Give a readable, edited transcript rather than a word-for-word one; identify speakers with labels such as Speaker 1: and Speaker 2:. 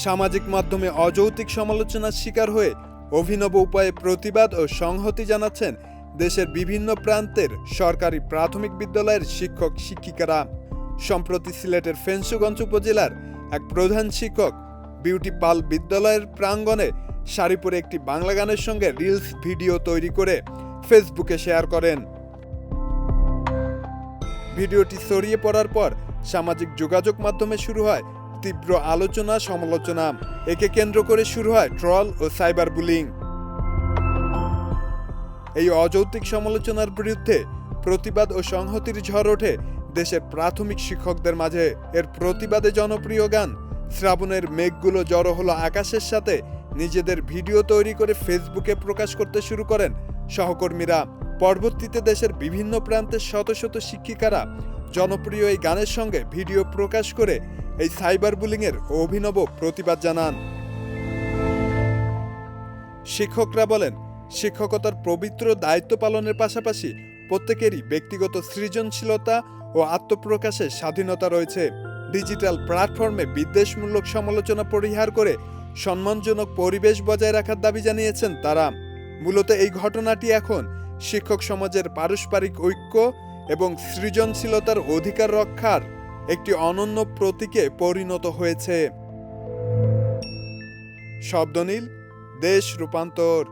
Speaker 1: সামাজিক মাধ্যমে অযৌক্তিক সমালোচনার শিকার হয়ে অভিনব উপায়ে প্রতিবাদ ও সংহতি জানাচ্ছেন দেশের বিভিন্ন প্রান্তের সরকারি প্রাথমিক বিদ্যালয়ের শিক্ষক শিক্ষিকারা। সম্প্রতি সিলেটের ফেঞ্চুগঞ্জ উপজেলার এক প্রধান শিক্ষক বিউটি পাল বিদ্যালয়ের প্রাঙ্গণে শাড়ি পরে একটি বাংলা গানের সঙ্গে রিলস ভিডিও তৈরি করে ফেসবুকে শেয়ার করেন। ভিডিওটি ছড়িয়ে পড়ার পর সামাজিক যোগাযোগ মাধ্যমে শুরু হয় তীব্র আলোচনা সমালোচনা। একে কেন্দ্র করে শুরু হয় ট্রল ও সাইবার বুলিং। এই অযৌক্তিক সমালোচনার বিরুদ্ধে প্রতিবাদ ও সংহতির ঝড় ওঠে দেশের প্রাথমিক শিক্ষকদের মাঝে। এর প্রতিবাদে জনপ্রিয় গান শ্রাবণের মেঘগুলো জড়ো হলো আকাশের সাথে নিজেদের ভিডিও তৈরি করে ফেসবুকে প্রকাশ করতে শুরু করেন সহকর্মীরা। পরবর্তীতে দেশের বিভিন্ন প্রান্তের শত শত শিক্ষিকারা জনপ্রিয় এই গানের সঙ্গে ভিডিও প্রকাশ করে এই সাইবার বুলিংয়ের অভিনব প্রতিবাদ জানান। শিক্ষকরা বলেন, শিক্ষকতার পবিত্র দায়িত্ব পালনের পাশাপাশি প্রত্যেকেরই ব্যক্তিগত সৃজনশীলতা ও আত্মপ্রকাশের স্বাধীনতা রয়েছে। ডিজিটাল প্ল্যাটফর্মে বিদ্বেষমূলক সমালোচনা পরিহার করে সম্মানজনক পরিবেশ বজায় রাখার দাবি জানিয়েছেন তারা। মূলত এই ঘটনাটি এখন শিক্ষক সমাজের পারস্পরিক ঐক্য এবং সৃজনশীলতার অধিকার রক্ষার একটি অনন্য প্রতীকে পরিণত হয়েছে। শব্দনীল, দেশ রূপান্তর।